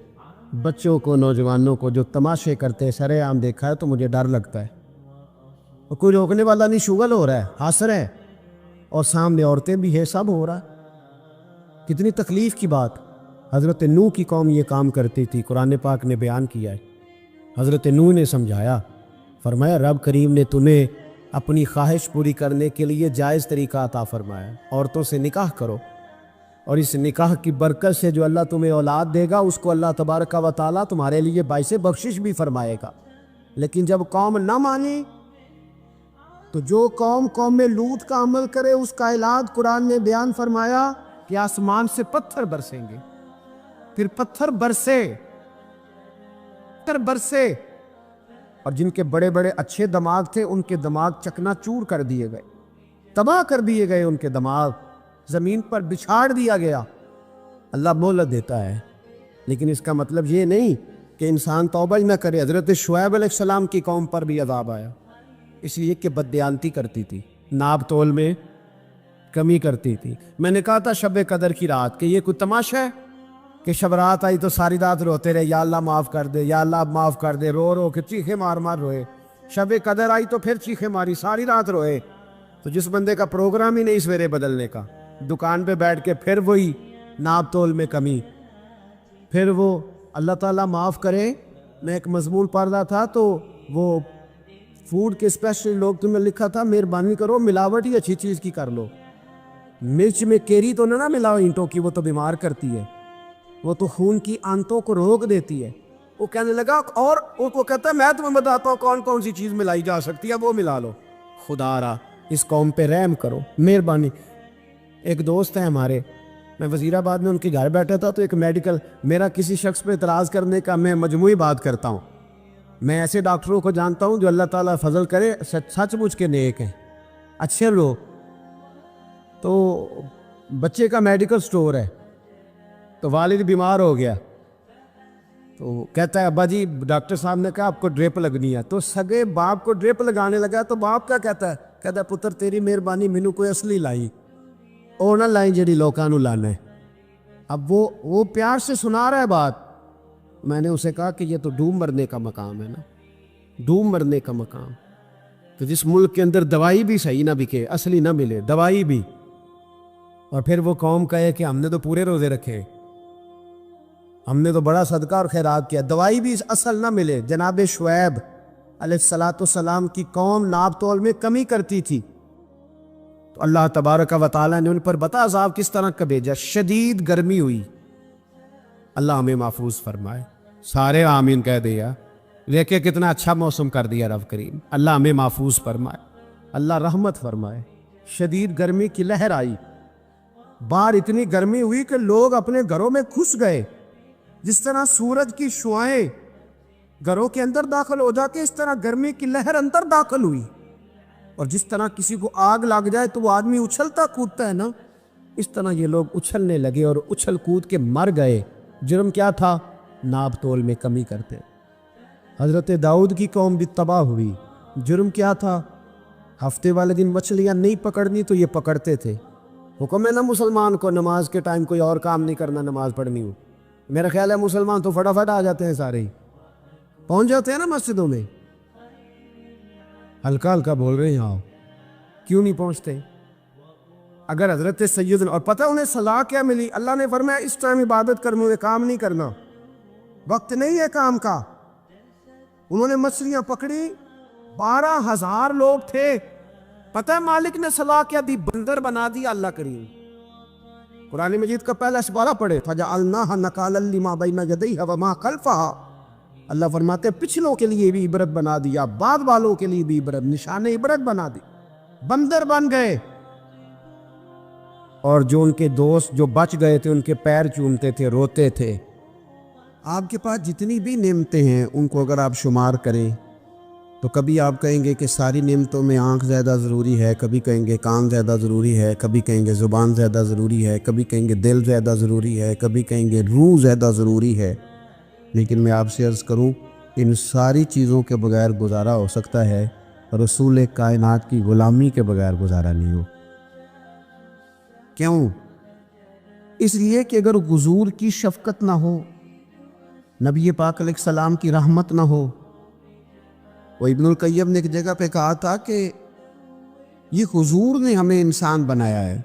S2: بچوں کو، نوجوانوں کو جو تماشے کرتے سر عام دیکھا ہے تو مجھے ڈر لگتا ہے، اور کوئی روکنے والا نہیں، شغل ہو رہا ہے، ہنس رہا ہے، اور سامنے عورتیں بھی ہے، سب ہو رہا ہے۔ کتنی تکلیف کی بات۔ حضرت نوح کی قوم یہ کام کرتی تھی، قرآن پاک نے بیان کیا ہے۔ حضرت نوح نے سمجھایا، فرمایا رب کریم نے تمہیں اپنی خواہش پوری کرنے کے لیے جائز طریقہ عطا فرمایا، عورتوں سے نکاح کرو، اور اس نکاح کی برکت سے جو اللہ تمہیں اولاد دے گا اس کو اللہ تبارک و تعالیٰ تمہارے لیے باعث بخشش بھی فرمائے گا۔ لیکن جب قوم نہ مانی تو جو قوم لوط کا عمل کرے اس کا علاج قرآن نے بیان فرمایا کہ آسمان سے پتھر برسیں گے، پھر پتھر برسے، اور جن کے بڑے بڑے اچھے دماغ تھے ان کے دماغ چکنا چور کر دیے گئے، تباہ کر دیے گئے، ان کے دماغ زمین پر بچھاڑ دیا گیا۔ اللہ مہلت دیتا ہے، لیکن اس کا مطلب یہ نہیں کہ انسان توبہ نہ کرے۔ حضرت شعیب علیہ السلام کی قوم پر بھی عذاب آیا، اس لیے کہ بددیانتی کرتی تھی، ناب تول میں کمی کرتی تھی۔ میں نے کہا تھا شب قدر کی رات کہ یہ کوئی تماشا ہے کہ شب رات آئی تو ساری رات روتے رہے، یا اللہ معاف کر دے، یا اللہ معاف کر دے، رو رو کے چیخے مار مار روئے۔ شب قدر آئی تو پھر چیخے ماری، ساری رات روئے۔ تو جس بندے کا پروگرام ہی نہیں سویرے بدلنے کا، دکان پہ بیٹھ کے پھر وہی ناب تول میں کمی، پھر وہ اللہ تعالیٰ معاف کرے۔ میں ایک مضمون پڑھ رہا تھا تو وہ فوڈ کے اسپیشل لوگ تمہیں لکھا تھا مہربانی کرو ملاوٹ ہی اچھی چیز کی کر لو، مرچ میں کیری تو نہ ملاؤ اینٹوں کی، وہ تو بیمار کرتی ہے، وہ تو خون کی آنتوں کو روک دیتی ہے۔ وہ کہنے لگا، اور وہ کہتا ہے میں تمہیں بتاتا ہوں کون کون سی چیز ملائی جا سکتی ہے، وہ ملا لو۔ خدا را اس قوم پہ رحم کرو، مہربانی۔ ایک دوست ہے ہمارے، میں وزیر آباد میں ان کے گھر بیٹھا تھا تو ایک میڈیکل، میرا کسی شخص پہ اعتراض کرنے کا میں مجموعی بات کرتا ہوں، میں ایسے ڈاکٹروں کو جانتا ہوں جو اللہ تعالیٰ فضل کرے سچ مچ کے نیک ہیں، اچھے لوگ۔ تو بچے کا میڈیکل سٹور ہے، تو والد بیمار ہو گیا، تو کہتا ہے ابا جی ڈاکٹر صاحب نے کہا آپ کو ڈرپ لگنی ہے، تو سگے باپ کو ڈرپ لگانے لگا، تو باپ کیا کہتا ہے پتر تیری مہربانی مینوں کوئی اصلی لائی، اور نہ لائیں جڑی لوکاں نوں لانا ہے۔ اب وہ پیار سے سنا رہا ہے بات۔ میں نے اسے کہا کہ یہ تو ڈوب مرنے کا مقام ہے نا، ڈوب مرنے کا مقام۔ تو جس ملک کے اندر دوائی بھی صحیح نہ بکے، اصلی نہ ملے دوائی بھی، اور پھر وہ قوم کہے کہ ہم نے تو پورے روزے رکھے، ہم نے تو بڑا صدقہ اور خیرات کیا، دوائی بھی اصل نہ ملے۔ جناب شعیب علیہ السلام کی قوم ناب تول میں کمی کرتی تھی، تو اللہ تبارک و تعالیٰ نے ان پر بتا عذاب کس طرح کا بھیجا، شدید گرمی ہوئی۔ اللہ ہمیں محفوظ فرمائے، سارے آمین کہہ دیا، دیکھے کتنا اچھا موسم کر دیا رب کریم۔ اللہ ہمیں محفوظ فرمائے، اللہ رحمت فرمائے۔ شدید گرمی کی لہر آئی، باہر اتنی گرمی ہوئی کہ لوگ اپنے گھروں میں گھس گئے، جس طرح سورج کی شعاعیں گھروں کے اندر داخل ہو جاتی، اس طرح گرمی کی لہر اندر داخل ہوئی۔ اور جس طرح کسی کو آگ لگ جائے تو وہ آدمی اچھلتا کودتا ہے نا، اس طرح یہ لوگ اچھلنے لگے اور اچھل کود کے مر گئے۔ جرم کیا تھا؟ ناب تول میں کمی کرتے۔ حضرت داؤد کی قوم بھی تباہ ہوئی، جرم کیا تھا؟ ہفتے والے دن مچھلیاں نہیں پکڑنی تو یہ پکڑتے تھے۔ حکم ہے نا مسلمان کو نماز کے ٹائم کوئی اور کام نہیں کرنا، نماز پڑھنی ہو۔ میرا خیال ہے مسلمان تو فٹافٹ آ جاتے ہیں، سارے ہی پہنچ جاتے ہیں نا مسجدوں میں۔ ہلکا ہلکا بول رہے ہیں آؤ، کیوں نہیں پہنچتے؟ اگر حضرت سیدنا، اور پتہ انہیں سزا کیا ملی؟ اللہ نے فرمایا اس ٹائم عبادت کرنے میں کام نہیں کرنا، وقت نہیں ہے کام کا۔ انہوں نے مچھلیاں پکڑی، 12,000 لوگ تھے، پتہ ہے مالک نے سزا کیا دی؟ بندر بنا دیا اللہ کریم۔ قرآن مجید کا پہلا سپارہ پڑھے، فَجَعَلْنَاهَا نَكَالًا لِمَا بَيْنَ يَدَيْهَا وَمَا خَلْفَهَا۔ اللہ فرماتے پچھلوں کے لیے بھی عبرت بنا دیا، بعد والوں کے لیے بھی عبرت، نشان عبرت بنا دی۔ بندر بن گئے، اور جو ان کے دوست جو بچ گئے تھے ان کے پیر چومتے تھے، روتے تھے۔ آپ کے پاس جتنی بھی نعمتیں ہیں ان کو اگر آپ شمار کریں تو کبھی آپ کہیں گے کہ ساری نعمتوں میں آنکھ زیادہ ضروری ہے، کبھی کہیں گے کان زیادہ ضروری ہے، کبھی کہیں گے زبان زیادہ ضروری ہے، کبھی کہیں گے دل زیادہ ضروری ہے، کبھی کہیں گے روح زیادہ ضروری ہے۔ لیکن میں آپ سے عرض کروں، ان ساری چیزوں کے بغیر گزارا ہو سکتا ہے، رسول کائنات کی غلامی کے بغیر گزارا نہیں ہو۔ کیوں؟ اس لیے کہ اگر حضور کی شفقت نہ ہو، نبی پاک علیہ السلام کی رحمت نہ ہو۔ وہ ابن القیم نے ایک جگہ پہ کہا تھا کہ یہ حضور نے ہمیں انسان بنایا ہے،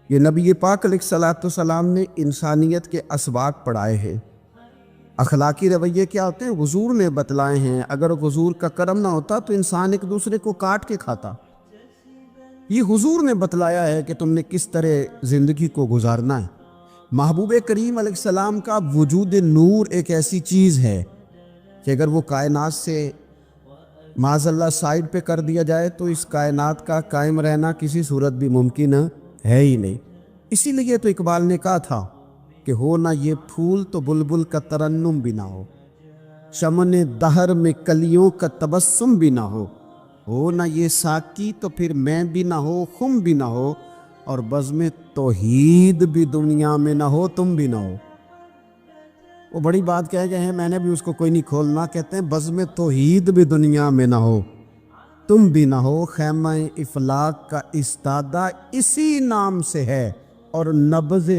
S2: یہ نبی پاک علیہ السلام نے انسانیت کے اسباق پڑھائے ہیں، اخلاقی رویے کیا ہوتے ہیں حضور نے بتلائے ہیں۔ اگر حضور کا کرم نہ ہوتا تو انسان ایک دوسرے کو کاٹ کے کھاتا۔ یہ حضور نے بتلایا ہے کہ تم نے کس طرح زندگی کو گزارنا ہے۔ محبوب کریم علیہ السلام کا وجود نور ایک ایسی چیز ہے کہ اگر وہ کائنات سے معاذ اللہ سائڈ پہ کر دیا جائے تو اس کائنات کا قائم رہنا کسی صورت بھی ممکن ہے ہی نہیں۔ اسی لیے تو اقبال نے کہا تھا کہ ہو نہ یہ پھول تو بلبل کا ترنم بھی نہ ہو، چمن دہر میں کلیوں کا تبسم بھی نہ ہو نہ یہ ساقی تو پھر میں بھی نہ ہو، خم بھی نہ ہو، اور بزم توحید بھی دنیا میں نہ ہو، تم بھی نہ ہو۔ وہ بڑی بات کہہ گئے ہیں، میں نے بھی اس کو کوئی نہیں کھولنا۔ کہتے ہیں بزم توحید بھی دنیا میں نہ ہو، تم بھی نہ ہو، خیمہ افلاک کا استادہ اسی نام سے ہے، اور نبض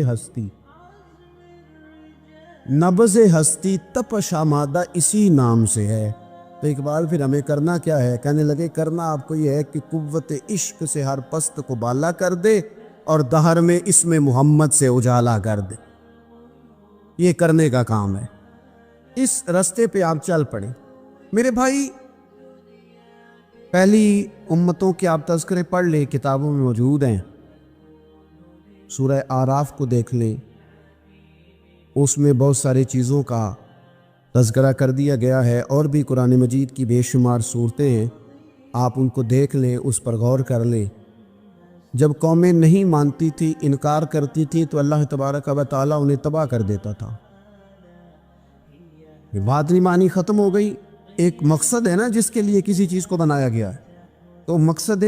S2: ہستی تپش آمادہ اسی نام سے ہے۔ تو اقبال پھر ہمیں کرنا کیا ہے؟ کہنے لگے کرنا آپ کو یہ ہے کہ قوت عشق سے ہر پست کو بالا کر دے اور دہر میں اسم محمد سے اجالا کر دے۔ یہ کرنے کا کام ہے، اس رستے پہ آپ چل پڑیں۔ میرے بھائی، پہلی امتوں کے آپ تذکرے پڑھ لیں، کتابوں میں موجود ہیں، سورہ اعراف کو دیکھ لیں، اس میں بہت ساری چیزوں کا تذکرہ کر دیا گیا ہے، اور بھی قرآن مجید کی بے شمار صورتیں ہیں، آپ ان کو دیکھ لیں، اس پر غور کر لیں۔ جب قومیں نہیں مانتی تھی، انکار کرتی تھی، تو اللہ تبارک و تعالیٰ انہیں تباہ کر دیتا تھا۔ یہ بات نہیں مانی، ختم ہو گئی۔ ایک مقصد ہے نا جس کے لیے کسی چیز کو بنایا گیا ہے، تو مقصد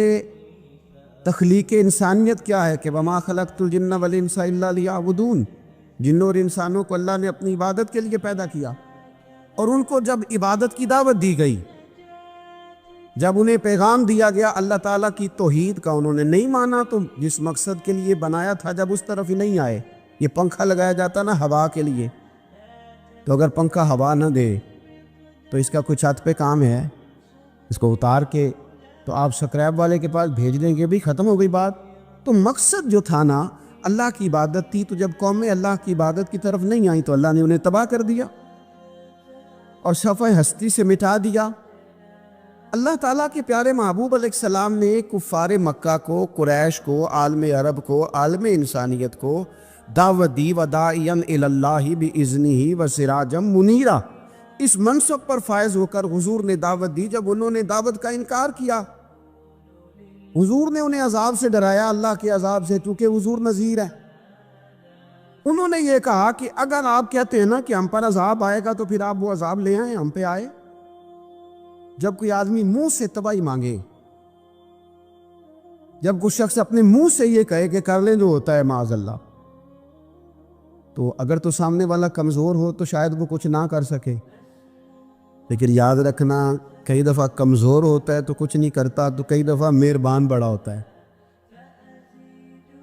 S2: تخلیق انسانیت کیا ہے کہ وما خلقت الجن والانس الا لیعبدون، جنوں اور انسانوں کو اللہ نے اپنی عبادت کے لیے پیدا کیا، اور ان کو جب عبادت کی دعوت دی گئی، جب انہیں پیغام دیا گیا اللہ تعالیٰ کی توحید کا، انہوں نے نہیں مانا، تو جس مقصد کے لیے بنایا تھا جب اس طرف ہی نہیں آئے۔ یہ پنکھا لگایا جاتا نا ہوا کے لیے، تو اگر پنکھا ہوا نہ دے تو اس کا کوئی چھت پہ کام ہے، اس کو اتار کے تو آپ سکریب والے کے پاس بھیج دیں گے، بھی ختم ہو گئی بات۔ تو مقصد جو تھا نا، اللہ کی عبادت تھی، تو جب قومیں اللہ کی عبادت کی طرف نہیں آئیں تو اللہ نے انہیں تباہ کر دیا اور صفحہ ہستی سے مٹا دیا۔ اللہ تعالیٰ کے پیارے محبوب علیہ السلام نے کفار مکہ کو، قریش کو، عالم عرب کو، عالم انسانیت کو دعوت دی، وداعیا الی اللہ باذنہ وسراجا منیرا۔ اس منصب پر فائز ہو کر حضور نے دعوت دی۔ جب انہوں نے دعوت کا انکار کیا، حضور نے انہیں عذاب سے ڈرایا، اللہ کے عذاب سے، چونکہ حضور نذیر ہے۔ انہوں نے یہ کہا کہ اگر آپ کہتے ہیں نا کہ ہم پر عذاب آئے گا تو پھر آپ وہ عذاب لے آئیں، ہم پہ آئے۔ جب کوئی آدمی منہ سے تباہی مانگے، جب کوئی شخص اپنے منہ سے یہ کہے کہ کر لیں جو ہوتا ہے معاذ اللہ، تو اگر تو سامنے والا کمزور ہو تو شاید وہ کچھ نہ کر سکے، لیکن یاد رکھنا کئی دفعہ کمزور ہوتا ہے تو کچھ نہیں کرتا، تو کئی دفعہ مہربان بڑا ہوتا ہے،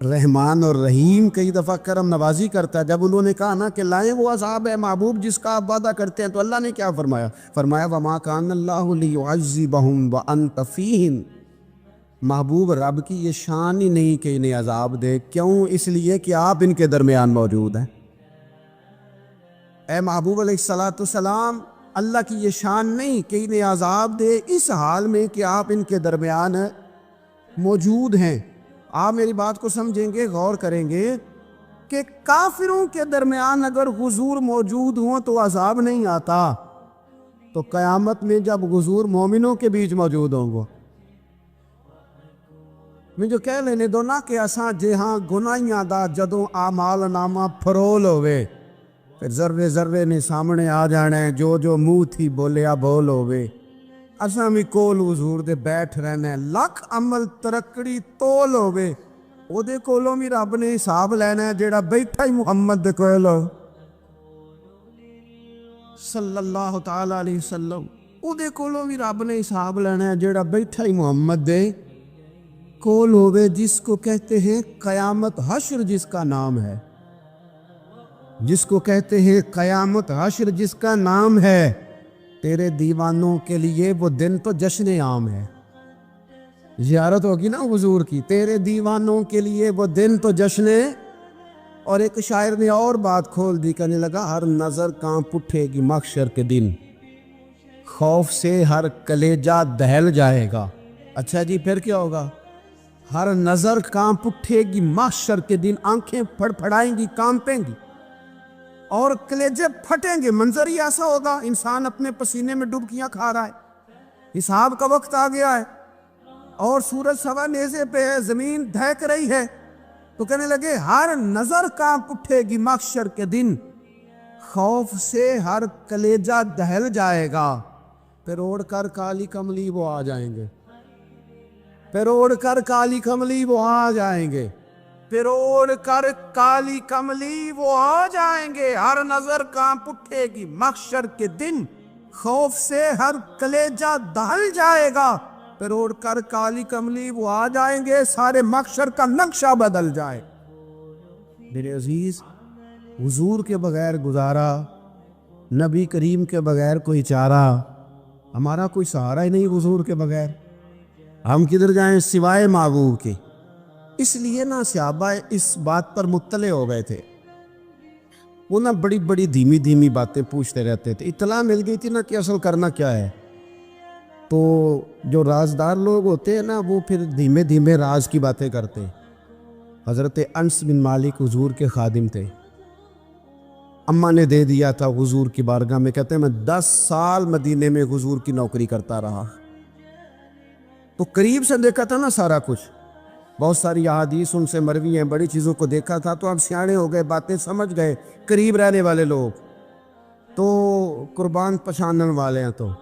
S2: رحمان اور رحیم کئی دفعہ کرم نوازی کرتا ہے۔ جب انہوں نے کہا نا کہ لائیں وہ عذاب ہے محبوب جس کا آپ وعدہ کرتے ہیں، تو اللہ نے کیا فرمایا؟ فرمایا وما کان اللہ لیعذبہم وانت فیہم۔ محبوب رب کی یہ شان ہی نہیں کہ انہیں عذاب دے، کیوں؟ اس لیے کہ آپ ان کے درمیان موجود ہیں۔ اے محبوب علیہ السلام، اللہ کی یہ شان نہیں کہ انہیں عذاب دے اس حال میں کہ آپ ان کے درمیان موجود ہیں۔ آپ میری بات کو سمجھیں گے، غور کریں گے کہ کافروں کے درمیان اگر حضور موجود ہوں تو عذاب نہیں آتا، تو قیامت میں جب حضور مومنوں کے بیچ موجود ہوں گے، میں جو کہہ لینے دو نا کہ اساں جہاں گناہیاں دا جدوں اعمال نامہ فرول ہوئے، پھر ذرے ذرے نے سامنے آ جانا ہے، جو جو منہ تھی بولیا بول ہوئے،
S1: اساں بھی کول حضور دے بیٹھ رہنا ہے، لکھ عمل ترکڑی تول ہوے او دے کولوں بھی رب نے حساب لینا ہے جیڑا بیٹھا ہی محمد دے کول صلی اللہ تعالی علیہ وسلم، او دے کولوں بھی رب نے حساب لینا ہے جیڑا بیٹھا ہی محمد دے کول ہوے، جس کو کہتے ہیں قیامت حشر، جس کا نام ہے، جس کو کہتے ہیں قیامت حشر، جس کا نام ہے۔ تیرے دیوانوں کے لیے وہ دن تو جشن عام ہے، زیارت ہوگی نا حضور کی، تیرے دیوانوں کے لیے وہ دن تو جشن ہے۔ اور ایک شاعر نے اور بات کھول دی، کہنے لگا ہر نظر کانپ اٹھے گی محشر کے دن، خوف سے ہر کلیجہ دہل جائے گا۔ اچھا جی پھر کیا ہوگا؟ ہر نظر کانپ اٹھے گی محشر کے دن، آنکھیں پھڑ پھڑائیں گی، کانپیں گی اور کلیجے پھٹیں گے۔ منظر ہی ایسا ہوگا، انسان اپنے پسینے میں ڈبکیاں کھا رہا ہے، حساب کا وقت آ گیا ہے اور سورج سوا نیزے پہ ہے، زمین دھیک رہی ہے، تو کہنے لگے ہر نظر کانپ اٹھے گی محشر کے دن، خوف سے ہر کلیجہ دہل جائے گا، پھر اوڑھ کر کالی کملی وہ آ جائیں گے، پھر اوڑھ کر کالی کملی وہ آ جائیں گے، پھر اوڑھ کر کالی کملی وہ آ جائیں گے، ہر نظر کانپ اٹھے گی محشر کے دن، خوف سے ہر کلیجہ دہل جائے گا، پھر اوڑھ کر کالی کملی وہ آ جائیں گے، سارے محشر کا نقشہ بدل جائے۔ میرے عزیز، حضور کے بغیر گزارا، نبی کریم کے بغیر کوئی چارہ، ہمارا کوئی سہارا ہی نہیں حضور کے بغیر، ہم کدھر جائیں سوائے محبوب کے۔ اس لیے نا صحابہ اس بات پر مطلع ہو گئے تھے، وہ نا بڑی بڑی دھیمی دھیمی باتیں پوچھتے رہتے تھے، اطلاع مل گئی تھی نا کہ اصل کرنا کیا ہے۔ تو جو رازدار لوگ ہوتے ہیں نا، وہ پھر دھیمے دھیمے راز کی باتیں کرتے ہیں۔ حضرت انس بن مالک حضور کے خادم تھے، اماں نے دے دیا تھا حضور کی بارگاہ میں، کہتے ہیں میں 10 سال مدینے میں حضور کی نوکری کرتا رہا، تو قریب سے دیکھا تھا نا سارا کچھ، بہت ساری احادیث ان سے مروی ہیں، بڑی چیزوں کو دیکھا تھا، تو اب سیانے ہو گئے، باتیں سمجھ گئے، قریب رہنے والے لوگ تو قربان پچھانن والے ہیں، تو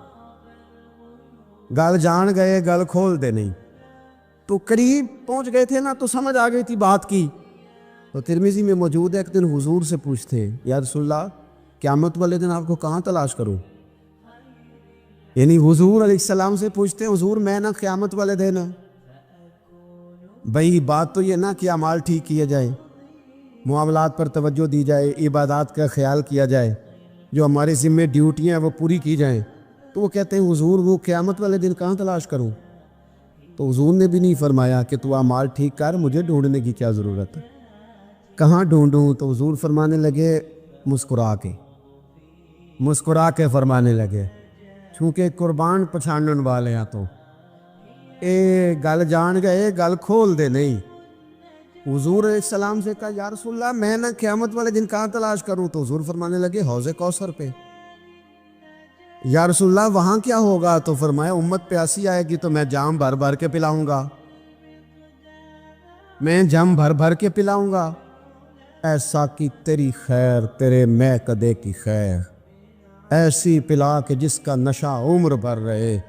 S1: گل جان گئے، گل کھول دے نہیں، تو قریب پہنچ گئے تھے نا، تو سمجھ آ گئی تھی بات کی۔ تو ترمذی میں موجود ہے، ایک دن حضور سے پوچھتے ہیں یا رسول اللہ قیامت والے دن آپ کو کہاں تلاش کروں؟ یعنی حضور علیہ السلام سے پوچھتے ہیں حضور میں نا قیامت والے دن، بھئی بات تو یہ نا کہ اعمال ٹھیک کیے جائیں، معاملات پر توجہ دی جائے، عبادات کا خیال کیا جائے، جو ہمارے ذمہ ڈیوٹیاں ہیں وہ پوری کی جائیں۔ تو وہ کہتے ہیں حضور وہ قیامت والے دن کہاں تلاش کروں؟ تو حضور نے بھی نہیں فرمایا کہ تو اعمال ٹھیک کر، مجھے ڈھونڈنے کی کیا ضرورت ہے، کہاں ڈھونڈوں؟ تو حضور فرمانے لگے مسکرا کے فرمانے لگے، چونکہ قربان پچھانن والے ہیں، تو اے گل جان گئے، گل کھول دے نہیں۔ حضور علیہ السلام سے کہا یا رسول اللہ میں نہ قیامت والے دن کہاں تلاش کروں؟ تو حضور فرمانے لگے حوض کوثر پہ۔ یا رسول اللہ وہاں کیا ہوگا؟ تو فرمایا امت پیاسی آئے گی تو میں جام بھر بھر کے پلاؤں گا، میں جام بھر بھر کے پلاؤں گا۔ ایسا کی تیری خیر تیرے میں کدے کی خیر، ایسی پلا کہ جس کا نشہ عمر بھر رہے۔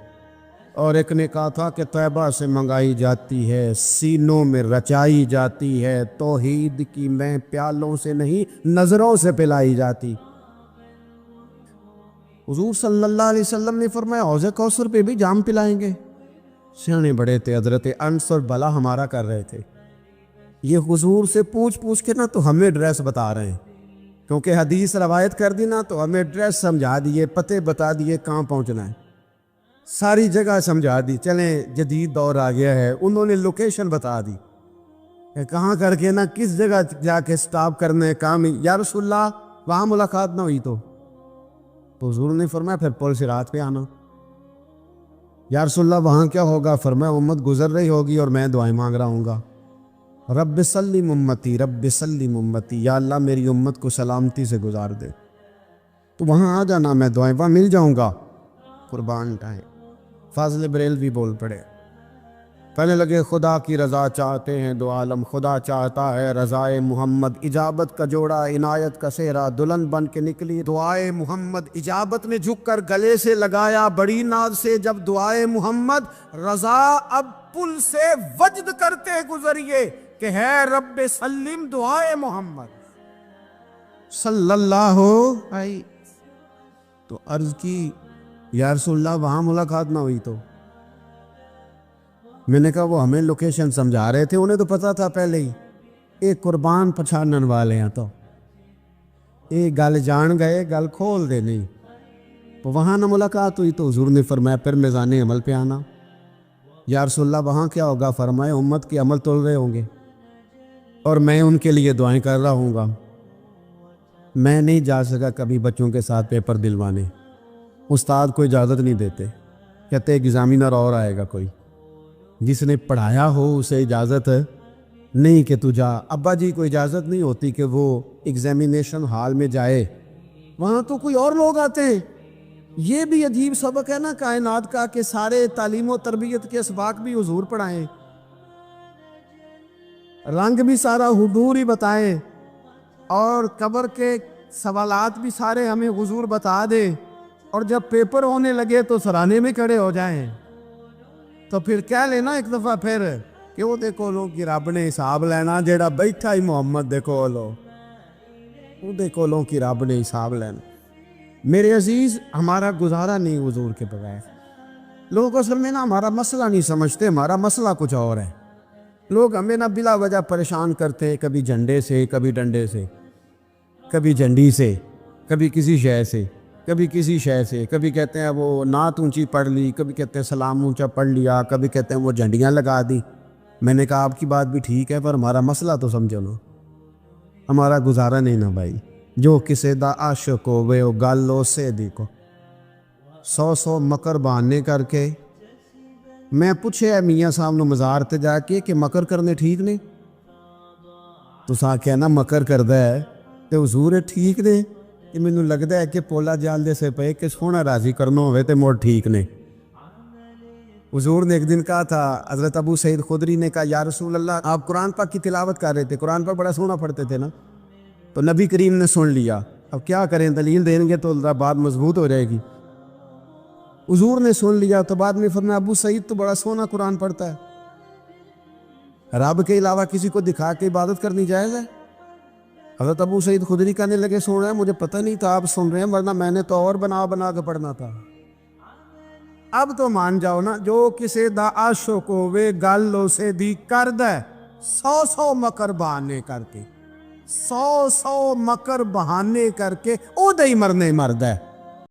S1: اور ایک نے کہا تھا کہ طیبہ سے منگائی جاتی ہے، سینوں میں رچائی جاتی ہے، توحید کی میں پیالوں سے نہیں نظروں سے پلائی جاتی۔ حضور صلی اللہ علیہ وسلم نے فرمایا حوض کوثر پہ بھی جام پلائیں گے؟ سیانے بڑے تھے، حضرت انس اور بلا ہمارا کر رہے تھے، یہ حضور سے پوچھ پوچھ کے نا تو ہمیں ایڈریس بتا رہے ہیں، کیونکہ حدیث روایت کر دی نا تو ہمیں ایڈریس سمجھا دیے، پتے بتا دیے کہاں پہنچنا ہے، ساری جگہ سمجھا دی۔ چلیں جدید دور آ گیا ہے، انہوں نے لوکیشن بتا دی کہ کہاں کر کے نا کس جگہ جا کے سٹاپ کرنے کام۔ یا رسول اللہ وہاں ملاقات نہ ہوئی تو حضور نے فرمایا پھر پل صراط پہ آنا۔ یا رسول اللہ وہاں کیا ہوگا؟ فرمایا امت گزر رہی ہوگی اور میں دعائیں مانگ رہا ہوں گا، رب سلم امتی رب سلم امتی، یا اللہ میری امت کو سلامتی سے گزار دے، تو وہاں آ جانا، میں دعائیں وہاں مل جاؤں گا۔ قربان ٹائم فاضل بریلوی بول پڑے
S2: کہنے لگے خدا کی رضا چاہتے ہیں دو عالم، خدا چاہتا ہے رضائے محمد، اجابت کا جوڑا عنایت کا سہرا دلہن بن کے نکلی دعائے محمد، اجابت نے جھک کر گلے سے لگایا بڑی ناز سے جب دعائے محمد، رضا اب پل سے وجد کرتے گزریے کہ ہے رب سلم دعائے محمد
S1: صلی اللہ علیہ، تو عرض کی یا رسول اللہ وہاں ملاقات نہ ہوئی تو؟ میں نے کہا وہ ہمیں لوکیشن سمجھا رہے تھے، انہیں تو پتا تھا پہلے ہی، ایک قربان پچھانن والے ہیں تو ایک گل جان گئے گل کھول دے نہیں، تو وہاں نہ ملاقات ہوئی تو حضور نے فرمایا پھر میزان عمل پہ آنا۔ یا رسول اللہ وہاں کیا ہوگا؟ فرمائے امت کے عمل تول رہے ہوں گے اور میں ان کے لیے دعائیں کر رہا ہوں گا۔ میں نہیں جا سکا کبھی بچوں کے ساتھ پیپر دلوانے، استاد کو اجازت نہیں دیتے، کہتے ایگزامینر اور آئے گا کوئی، جس نے پڑھایا ہو اسے اجازت نہیں کہ تو جا۔ ابا جی کو اجازت نہیں ہوتی کہ وہ ایگزامینیشن ہال میں جائے، وہاں تو کوئی اور لوگ آتے ہیں۔ یہ بھی عجیب سبق ہے نا کائنات کا کہ سارے تعلیم و تربیت کے اسباق بھی حضور پڑھائیں، رنگ بھی سارا حضور ہی بتائیں، اور قبر کے سوالات بھی سارے ہمیں حضور بتا دے، اور جب پیپر ہونے لگے تو سرانے میں کھڑے ہو جائیں، تو پھر کہہ لینا ایک دفعہ پھر کہ وہ دیکھو لو کہ رب نے حساب لینا، جیڑا بیٹھا ہی محمد دیکھو لو، وہ دیکھو لو کہ رب نے حساب لینا۔ میرے عزیز ہمارا گزارا نہیں حضور کے بغیر۔ لوگ اصل میں نا ہمارا مسئلہ نہیں سمجھتے، ہمارا مسئلہ کچھ اور ہے۔ لوگ ہمیں نہ بلا وجہ پریشان کرتے ہیں، کبھی جھنڈے سے، کبھی ڈنڈے سے، کبھی جھنڈی سے، کبھی کسی شے سے، کبھی کسی شے سے، کبھی کہتے ہیں وہ نعت اونچی پڑھ لی، کبھی کہتے ہیں سلام اونچا پڑھ لیا، کبھی کہتے ہیں وہ جھنڈیاں لگا دی۔ میں نے کہا آپ کی بات بھی ٹھیک ہے پر ہمارا مسئلہ تو سمجھو نا، ہمارا گزارا نہیں نا بھائی۔ جو کسے دا عاشق ہوئے وہ گل لو سے دیکھو، 100 مکر بہانے کر کے۔ میں پوچھے میاں صاحب نو مزار تے جا کے کہ مکر کرنے ٹھیک نہیں؟ تو سا کہنا مکر کردا ہے تے حضور ٹھیک نے کہ مینوں لگدا ہے کہ پولا جال دے سے پے کہ سونا راضی کرنا ہوئے تے موڑ ٹھیک نے۔ حضور نے ایک دن کہا تھا، حضرت ابو سعید خدری نے کہا یا رسول اللہ آپ قرآن پاک کی تلاوت کر رہے تھے، قرآن پاک بڑا سونا پڑھتے تھے نا، تو نبی کریم نے سن لیا، اب کیا کریں دلیل دیں گے تو بات مضبوط ہو جائے گی۔ حضور نے سن لیا تو بعد میں فرمایا ابو سعید تو بڑا سونا قرآن پڑھتا ہے، رب کے علاوہ کسی کو دکھا کے عبادت کرنی جائز ہے؟ حضرت ابو سعید خدری کہنے لگے سن رہے ہیں، مجھے پتہ نہیں تھا آپ سن رہے ہیں، ورنہ میں نے تو اور بنا بنا کے پڑھنا تھا۔ اب تو مان جاؤ نا، جو کسے دا عاشق ہوئے گل لو سے دی کردہ 100 مکر بہانے کر کے، 100 مکر بہانے کر کے او دے ہی مرنے مرد ہے۔